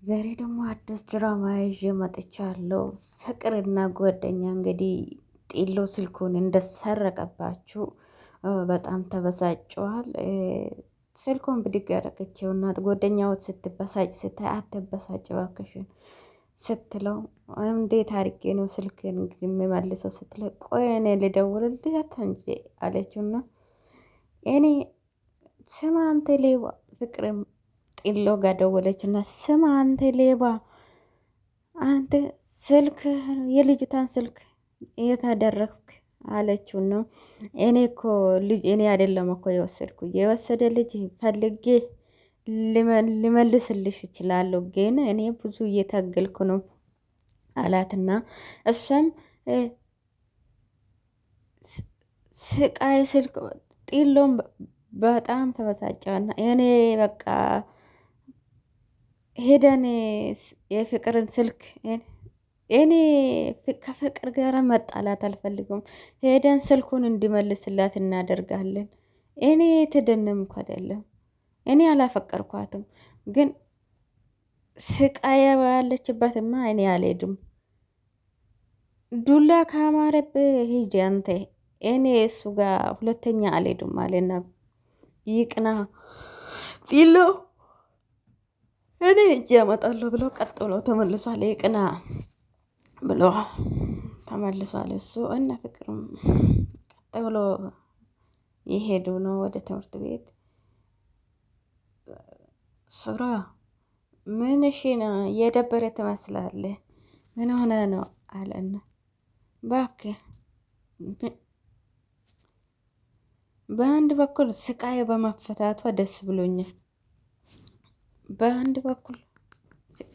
ዛሬ ደግሞ አዲስ ድራማ ይዤ መጥቻለሁ። ፍቅርና ጓደኛ እንግዲህ ጢሎ ስልኩን እንደሰረቀባችሁ በጣም ተበሳጨዋል። ስልኩን ብድግ ያደረገችው እናት ጓደኛዎት ስትበሳጭ ስታይ አትበሳጭ እባክሽን ስትለው እንዴት አድርጌ ነው ስልክን የሚመልሰው ስትለው ቆይ እኔ ልደውልልህ እንጂ አለችውና እኔ ስማ አንተ ሌባ ፍቅርም ጢሎ ጋር ደወለች እና ስማ አንተ ሌባ አንተ ስልክ የልጅቷን ስልክ እየታደረግክ አለችው ነው። እኔ እኮ ልጅ እኔ አይደለም እኮ የወሰድኩ የወሰደ ልጅ ፈልጌ ልመልስልሽ እችላለሁ፣ ግን እኔ ብዙ እየታገልኩ ነው አላትና እሷም ስቃይ ስልክ ጢሎም በጣም ተበሳጨና እኔ በቃ ሄደን የፍቅርን ስልክ እኔ ከፍቅር ጋር መጣላት አልፈልግም። ሄደን ስልኩን እንዲመልስላት እናደርጋለን። እኔ የተደነምኩ አይደለም፣ እኔ አላፈቀርኳትም፣ ግን ስቃየ ያለችበትማ እኔ አልሄድም። ዱላ ካማረብህ ሂጂ አንተ፣ እኔ እሱ ጋር ሁለተኛ አልሄድም አለና ይቅና ጢሎ እኔ እጅ ያመጣለሁ ብሎ ቀጥ ብሎ ተመልሷል። ይቅና ብሎ ተመልሷል። እሱ እነ ፍቅርም ቀጥ ብሎ ይሄዱ ነው ወደ ትምህርት ቤት። ሱራ ምን እሺ ነው የደበረ ትመስላለህ? ምን ሆነ ነው አለና እባክህ በአንድ በኩል ስቃይ በመፈታቷ ደስ ብሎኛል። በአንድ በኩል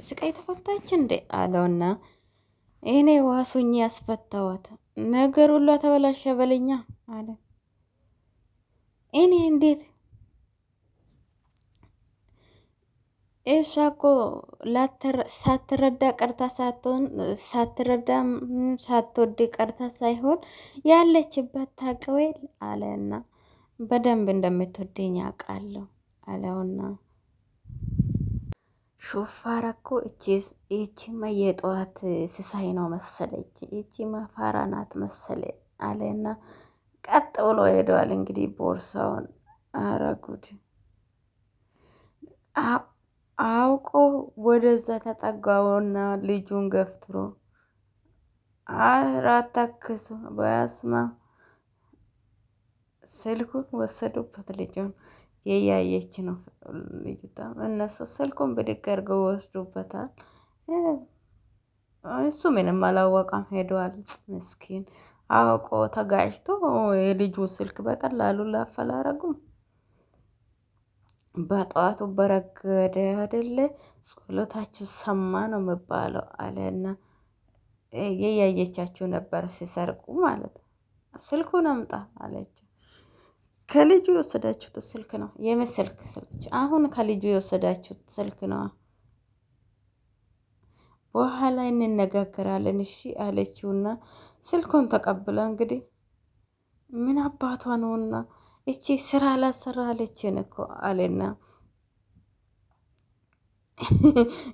ስቃይ ተፈታች እንዴ አለውና እኔ ዋሱኝ ያስፈታዋት ነገር ሁሉ ተበላሸ በለኛ አለ። እኔ እንዴት እሷ እኮ ሳትረዳ ቀርታ ሳትረዳ ሳትወድ ቀርታ ሳይሆን ያለችበት ታቀዌል አለና በደንብ እንደምትወደኝ አውቃለሁ አለውና ሹፋራ እኮ ይቺማ የጠዋት ስሳይ ነው መሰለች፣ ይቺማ ፋራ ናት መሰለ አለና ቀጥ ብሎ ሄደዋል። እንግዲህ ቦርሳውን አረጉድ አውቆ ወደዛ ተጠጋውና ልጁን ገፍትሮ አራታክሱ በያስማ ስልኩን ወሰዱበት። ልጁን የያየች ነው ልጅቷ። እነሱ ስልኩን ብድግ አድርገው ወስዱበታል። እሱ ምንም አላወቀም ሄደዋል። ምስኪን አውቆ ተጋጭቶ የልጁ ስልክ በቀላሉ ላፈላረጉም በጠዋቱ በረገደ አይደለ ጸሎታችሁ ሰማ ነው የሚባለው አለና የያየቻችሁ ነበር ሲሰርቁ ማለት ነው። ስልኩን አምጣ አለችው። ከልጁ የወሰዳችሁት ስልክ ነው የምስልክ ስልክ አሁን ከልጁ የወሰዳችሁት ስልክ ነው፣ በኋላ እንነጋገራለን እሺ አለችውና ስልኩን ተቀብላ እንግዲህ ምን አባቷ ነውና እቺ ስራ ላሰራ አለችን እኮ አለና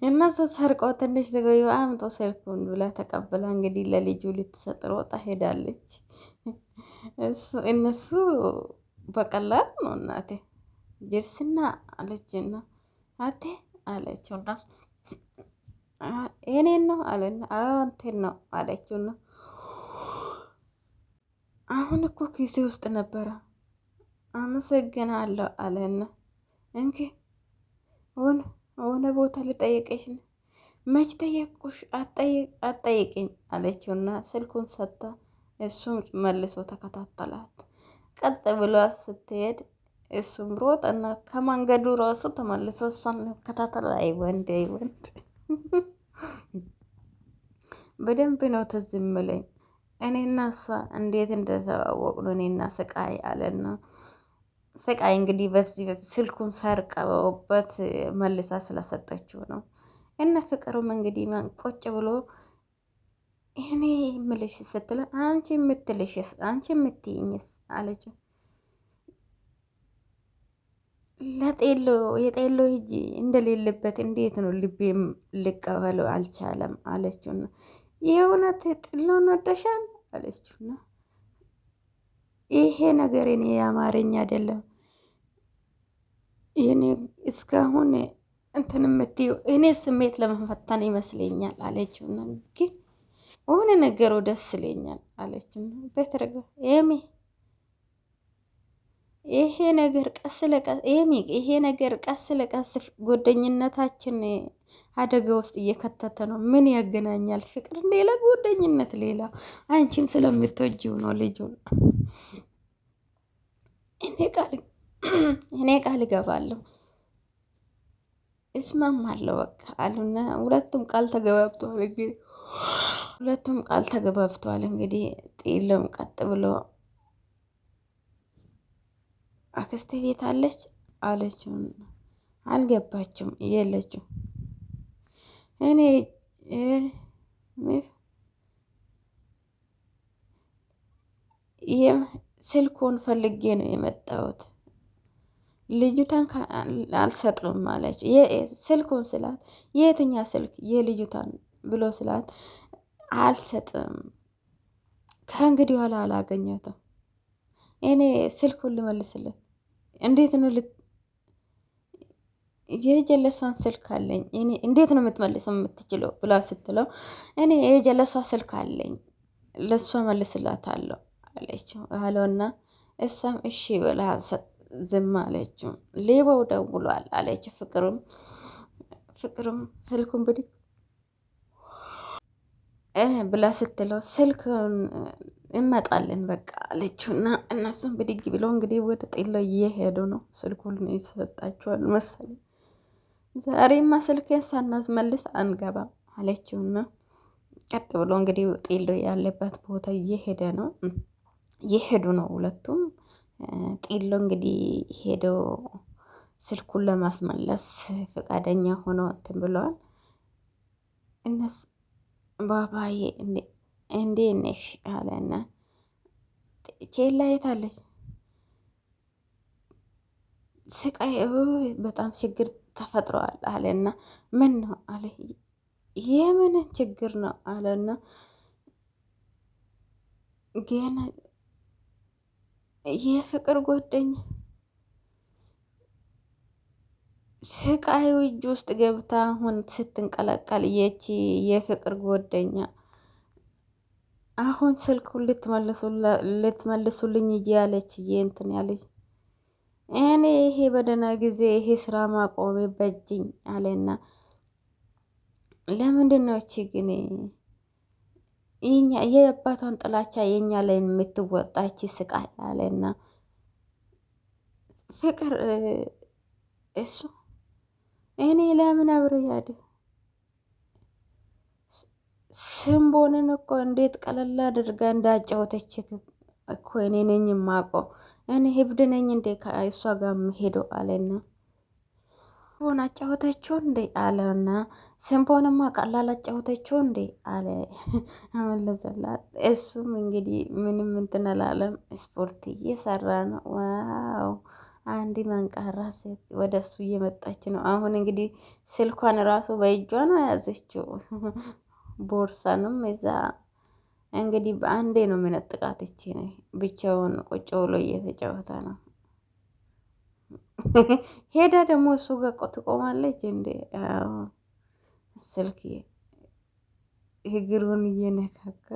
እነሱ ሰርቆ ትንሽ ዘገዩ አምጦ ስልኩን ብላ ተቀብላ እንግዲህ ለልጁ ልትሰጥ ሮጣ ሄዳለች። እነሱ በቀላል ነው እናቴ ጅርስና አለችና አቴ አለችውና እኔን ነው አለና አንቴን ነው አለችውና አሁን እኮ ኪሴ ውስጥ ነበረ አመሰግናለሁ አለና እንኪ ሆነ ቦታ ልጠይቅሽ ነው። መች ጠየቅኩሽ? አጠይቅኝ አለችውና ስልኩን ሰጥታ እሱም መልሶ ተከታተላት። ቀጥ ብሏት ስትሄድ እሱም ሮጠና ከመንገዱ ራሱ ተመልሶ እሷን ከታተል። አይ ወንድ አይ ወንድ በደንብ ነው ትዝ የሚለኝ እኔና እሷ እንዴት እንደተዋወቅን እኔና ስቃይ አለና ስቃይ እንግዲህ በዚህ ስልኩን ሰርቀውበት መልሳ ስለሰጠችው ነው። እነ ፍቅሩም እንግዲህ ቁጭ ብሎ እኔ የምልሽ ስትል አንቺ የምትልሽስ አንቺ የምትይኝስ አለችው። ለጤሎ የጤሎ ሂጂ እንደሌለበት እንዴት ነው ልቤም ልቀበለው አልቻለም አለችውና የእውነት ጥሎን ወደሻል አለችውና ይሄ ነገር እኔ የአማርኛ አይደለም ይሄኔ እስካሁን እንትን የምትይው እኔ ስሜት ለመፈተን ይመስለኛል አለችውና ግን ሆነ ነገሩ ደስ ይለኛል አለችውና በተረጋ ኤሚ ይሄ ነገር ቀስ ለቀስ ኤሚ ይሄ ነገር ቀስ ለቀስ ጓደኝነታችን አደጋ ውስጥ እየከተተ ነው። ምን ያገናኛል? ፍቅር ሌላ፣ ጓደኝነት ሌላ። አንቺም ስለምትወጂው ነው ልጁን። እኔ ቃል እገባለሁ እስማማለሁ በቃ አሉና ሁለቱም ቃል ተገባብተዋል። እንግዲህ ሁለቱም ቃል ተገባብተዋል። እንግዲህ ጤለም ቀጥ ብሎ አክስቴ ቤት አለች አለችው። አልገባችም የለችም። እኔ ስልኩን ፈልጌ ነው የመጣሁት። ልጅቷን አልሰጥም ማለች። ስልኩን ስላት የትኛ ስልክ የልጅቷን ብሎ ስላት አልሰጥም ከእንግዲህ ኋላ አላገኘትም። እኔ ስልኩን ልመልስለት እንዴት ነው የጀለሷን ስልክ አለኝ እኔ እንዴት ነው የምትመልሰው የምትችለው ብላ ስትለው እኔ የጀለሷ ስልክ አለኝ ለሷ መልስላታለሁ አለችው አለውና እሷም እሺ ብላ ዝም አለችው። ሌባው ደውሏል አለች። ፍቅርም ስልኩን ብድግ ብላ ስትለው ስልክን እንመጣለን በቃ አለችውና እነሱም ብድግ ብለው እንግዲህ ወደ ጤሎ እየሄዱ ነው። ስልኩን ይሰጣቸዋል መሰለኝ። ዛሬማ ስልኬን ሳናስመልስ አንገባም አለችውና ቀጥ ብሎ እንግዲህ ጤሎ ያለበት ቦታ እየሄዱ ነው ሁለቱም። ጤሎ እንግዲህ ሄዶ ስልኩን ለማስመለስ ፈቃደኛ ሆኖ እንትን ብለዋል። እነሱ ባባዬ እንዴት ነሽ አለና ቼላ የት አለች? ስቃይ በጣም ችግር ተፈጥሯል አለና ምን ነው አለ። የምንን ችግር ነው አለና ገና የፍቅር ጓደኛ ስቃዩ እጅ ውስጥ ገብታ አሁን ስትንቀለቀል የፍቅር ጓደኛ አሁን ስልኩን ልትመልሱልኝ እያለች እንትን ያለች እኔ ይሄ በደህና ጊዜ ይሄ ስራ ማቆሜ በጅኝ አለና ለምንድን ነው እቺ ግን የአባቷን ጥላቻ የኛ ላይ የምትወጣች ስቃይ አለና ፍቅር እሱ እኔ ለምን አብሬያድ ስምቦንን እኮ እንዴት ቀለል አድርጋ እንዳጫወተች እኮ እኔ ነኝ የማውቀው። እኔ ህብድ ነኝ እንዴ ከእሷ ጋር ሄዶ አለና ሆን አጫወተችው እንዴ አለና ስምቦንማ ቀላል አጫወተችው እንዴ አለ አመለሰላት። እሱም እንግዲህ ምንም እንትን አላለም። ስፖርት እየሰራ ነው። ዋው አንድ መንቃራ ሴት ወደ እሱ እየመጣች ነው። አሁን እንግዲህ ስልኳን ራሱ በእጇ ነው የያዘችው። ቦርሳንም እዛ እንግዲህ በአንዴ ነው የሚነጥቃት። እቺ ነው ብቻውን ቁጭ ብሎ እየተጫወተ ነው። ሄዳ ደግሞ እሱ ጋር ትቆማለች እንዴ? ስልክ እግሩን እየነካከ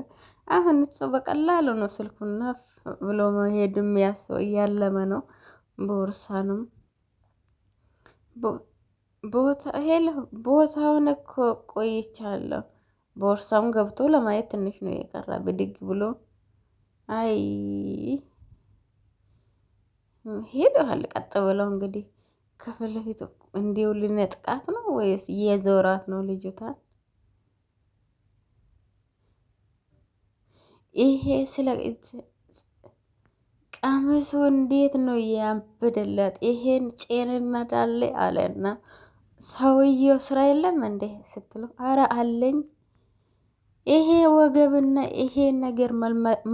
አሁን እሱ በቀላሉ ነው ስልኩና ብሎ መሄድ የሚያስበው እያለመ ነው። ቦርሳንም ቦታውን እኮ ቆይቻለሁ። ቦርሳውን ገብቶ ለማየት ትንሽ ነው የቀራ። ብድግ ብሎ አይ ሄደዋል። ቀጥ ብለው እንግዲህ ከፊት ለፊት እንዲሁ ልነጥቃት ነው ወይስ የዘውራት ነው ልጅቷን? ይሄ ስለ ቀምሱ እንዴት ነው ያበደላት? ይሄን ጤንነት አለ አለና ሰውየው ስራ የለም እንዴ ስትለው አረ አለኝ። ይሄ ወገብና ይሄ ነገር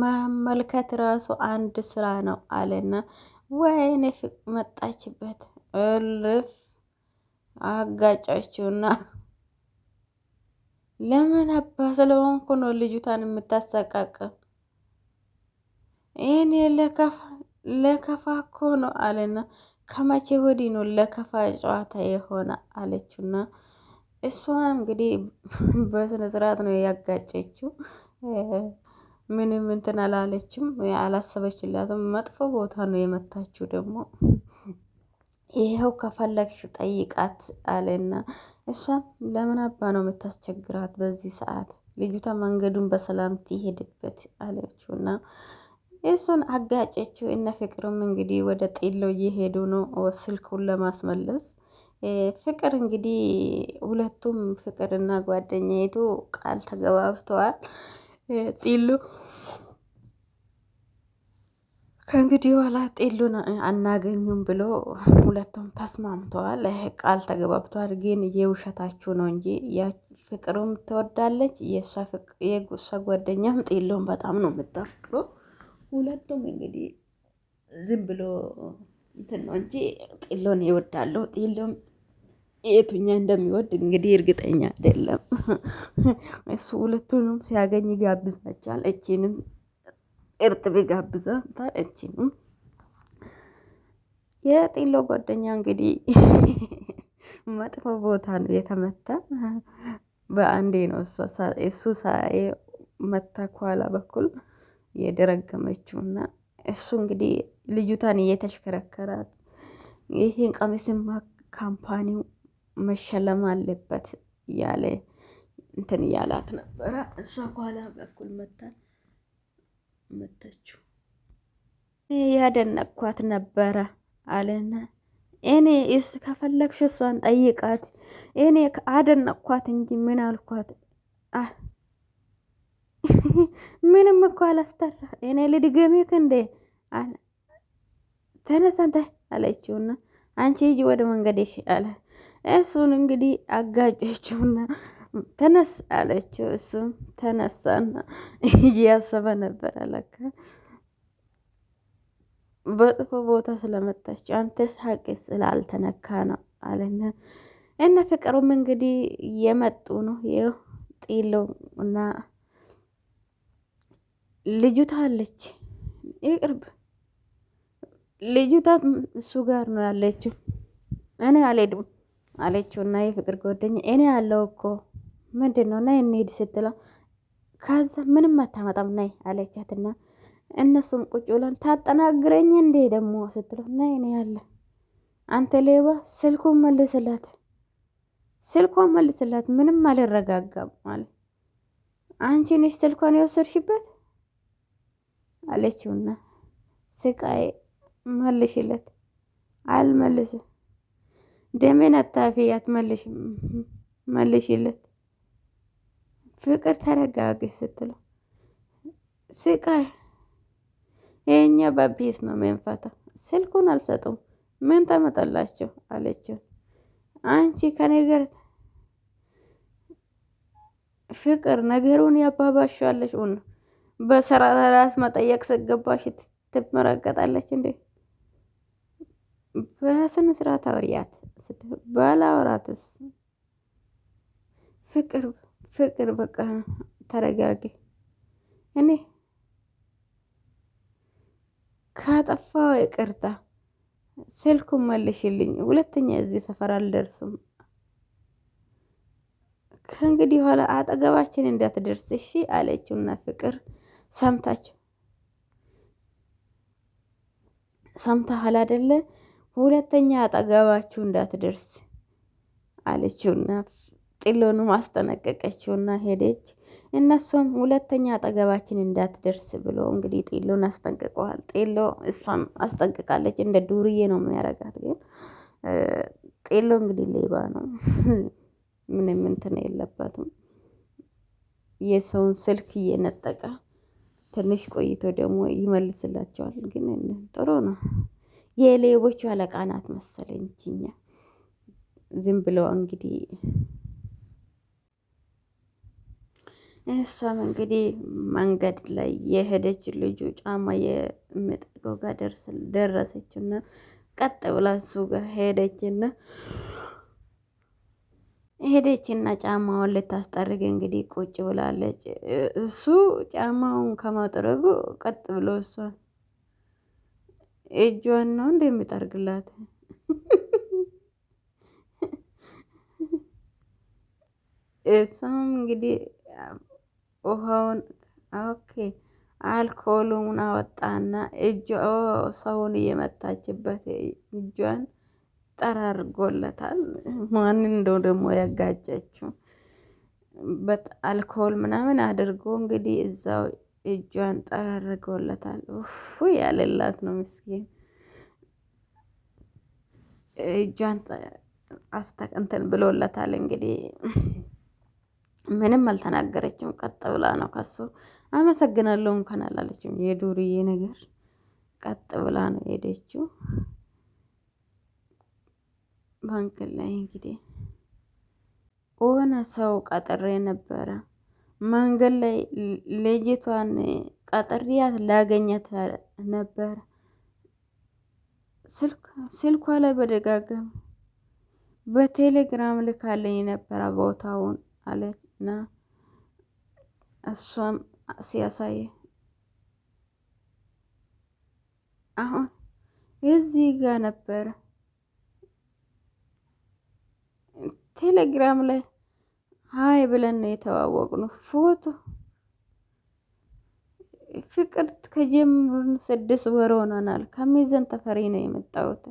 መመልከት ራሱ አንድ ስራ ነው አለና ወይኔ መጣችበት። እልፍ አጋጫችውና ለምን አባ ስለሆንኩ ነው ልጅቷን የምታሰቃቅ? ይህን ለከፋ እኮ ነው አለና ከመቼ ወዲህ ነው ለከፋ ጨዋታ የሆነ አለችውና እሷ እንግዲህ በስነ ስርዓት ነው ያጋጨችው። ምንም እንትን አላለችም፣ አላሰበችላትም። መጥፎ ቦታ ነው የመታችው ደግሞ ይኸው ከፈለግሽ ጠይቃት አለና እሷም ለምን አባ ነው የምታስቸግራት በዚህ ሰዓት ልጅቷ መንገዱን በሰላም ትሄድበት አለችውና እሱን አጋጨችው። እነ ፍቅርም እንግዲህ ወደ ጤሎ እየሄዱ ነው ስልኩን ለማስመለስ። ፍቅር እንግዲህ ሁለቱም ፍቅርና ጓደኛይቱ ቃል ተገባብተዋል። ጤሎ ከእንግዲህ ኋላ ጤሉን አናገኙም ብሎ ሁለቱም ተስማምተዋል። ቃል ተገባብተዋል። ግን የውሸታችሁ ነው እንጂ ፍቅሩም ትወዳለች፣ የእሷ ጓደኛም ጤሎን በጣም ነው የምታፍቅረው። ሁለቱም እንግዲህ ዝም ብሎ እንትን ነው እንጂ ጤሎን ይወዳለሁ። ጤሎም የቱኛ እንደሚወድ እንግዲህ እርግጠኛ አይደለም። እሱ ሁለቱንም ሲያገኝ ጋብዛቸዋል። እቺንም እርጥብ ጋብዛታል። እቺንም የጤሎ ጓደኛ እንግዲህ መጥፎ ቦታ ነው የተመታ። በአንዴ ነው እሱ ሳይ መታ ከኋላ በኩል የደረገመችውና እሱ እንግዲህ ልጅቷን እየተሽከረከራት ይሄን ቀሚስማ ካምፓኒው መሸለም አለበት እያለ እንትን እያላት ነበረ። እሷ ከኋላ በኩል መታችው። ያደነቅኳት ነበረ አለና እኔ ከፈለግሽ እሷን ጠይቃት፣ እኔ አደነቅኳት እንጂ ምን አልኳት? ምንም እኮ አላስተራ እኔ ልድገሜክ እንዴ አለ። ተነሳንተ አለችውና አንቺ ሂጂ ወደ መንገድሽ አለ። እሱን እንግዲህ አጋጨችውና ተነስ አለችው። እሱም ተነሳና እያሰበ ነበር ለካ በጥፎ ቦታ ስለመጣች አንተስ ሀቅ ስላልተነካ ነው አለና እነ ፍቅሩም እንግዲህ የመጡ ነው። ይኸው ጤሎ እና ልጅቷ አለች። ይቅርብ ልጅቷ እሱ ጋር ነው ያለችው። እኔ አልሄድም አለችው እና የፍቅር ጓደኛ እኔ ያለው እኮ ምንድን ነው ነይ እንሂድ ስትለው ከዛ ምንም አታመጣም ነይ አለቻትና እነሱም ቁጭ ብለን ታጠናግረኝ እንዴ ደግሞ ስትለው ነይ እኔ ያለ አንተ ሌባ ስልኩን መልስላት፣ ስልኳን መልስላት፣ ምንም አልረጋጋም ማለት አንቺ ነሽ ስልኳን የወሰድሽበት አለችውና ስቃይ መልሽለት፣ አልመልስም ደሜን አታፊ አትመልሽ መልሽለት፣ ፍቅር ተረጋግ ስትለው ስቃይ የኛ በቢስ ነው መንፈታ ስልኩን አልሰጡም ምን ተመጣላችሁ አለችው። አንቺ ከነገር ፍቅር ነገሩን ያባባሻለሽ ኡን በስራ ራስ መጠየቅ ስገባሽ ትመረቀጣለች እንዴ? በስነ ስርዓት አውሪያት ባላወራትስ ፍቅር በቃ ተረጋጊ። እኔ ካጠፋው ይቅርታ ስልኩን መልሽልኝ፣ ሁለተኛ እዚህ ሰፈር አልደርስም። ከእንግዲህ ኋላ አጠገባችን እንዳትደርስ እሺ አለችውና ፍቅር ሰምተሃል አይደለ? ሁለተኛ አጠገባችሁ እንዳትደርስ አለችውና ጤሎኑ ማስጠነቀቀችውና ሄደች። እነሱም ሁለተኛ አጠገባችን እንዳትደርስ ብሎ እንግዲህ ጤሎን አስጠንቅቀዋል። ጤሎ እሷም አስጠንቅቃለች። እንደ ዱርዬ ነው የሚያረጋት። ግን ጤሎ እንግዲህ ሌባ ነው። ምንም እንትን የለበትም። የሰውን ስልክ እየነጠቀ ትንሽ ቆይቶ ደግሞ ይመልስላቸዋል። ግን ጥሩ ነው። የሌቦቹ አለቃ ናት መሰለኝ እኛ ዝም ብለው እንግዲህ እሷም እንግዲህ መንገድ ላይ የሄደች ልጁ ጫማ የምጠቀው ጋር ደረሰችና ቀጥ ብላ እሱ ጋር ሄደችና ጫማውን ልታስጠርግ እንግዲህ ቁጭ ብላለች። እሱ ጫማውን ከማጥረጉ ቀጥ ብሎ እሷን እጇን ነው እንደሚጠርግላት እሷም እንግዲህ ውሃውን ኦኬ አልኮሉን አወጣና ሰውን እየመታችበት እጇን ጠራርጎለታል። ማን እንደው ደግሞ ያጋጨችው አልኮል ምናምን አድርጎ እንግዲህ እዛው እጇን ጠራርጎለታል። ያለላት ነው ምስኪን። እጇን አስተቀንተን ብሎለታል እንግዲህ ምንም አልተናገረችም። ቀጥ ብላ ነው ከሱ አመሰግናለሁ እንኳን አላለችም። የዱርዬ ነገር ቀጥ ብላ ነው ሄደችው። ባንክ ላይ እንግዲህ ሆነ ሰው ቀጥሬ ነበረ። መንገድ ላይ ልጅቷን ቀጥሬያት ላገኘት ነበር። ስልኳ ላይ በደጋገም በቴሌግራም ልካለኝ ነበረ ቦታውን አለችና እሷም ሲያሳይ አሁን እዚህ ጋር ነበረ ቴሌግራም ላይ ሀይ ብለን ነው የተዋወቅነው። ፎቶ ፍቅር ከጀመርን 6 ወር ሆኖናል። ከሚዘን ተፈሪ ነው የመጣሁት።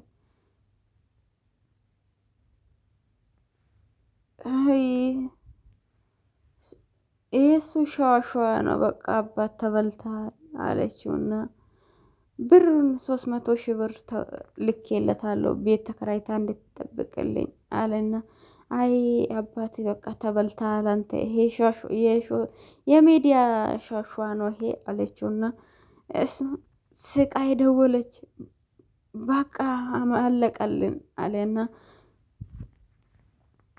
እሱ ሸዋሸዋ ነው በቃ አባት ተበልታ አለችውና ብሩን 300,000 ብር ልኬለታለሁ ቤት ተከራይታ እንድትጠብቅልኝ አለና አይ አባቴ በቃ ተበልተሃል አንተ ይሄ የሚዲያ ሻሸዋ ነው ይሄ አለችውና እሱ ስቃይ ደወለች። በቃ አለቀልን አለና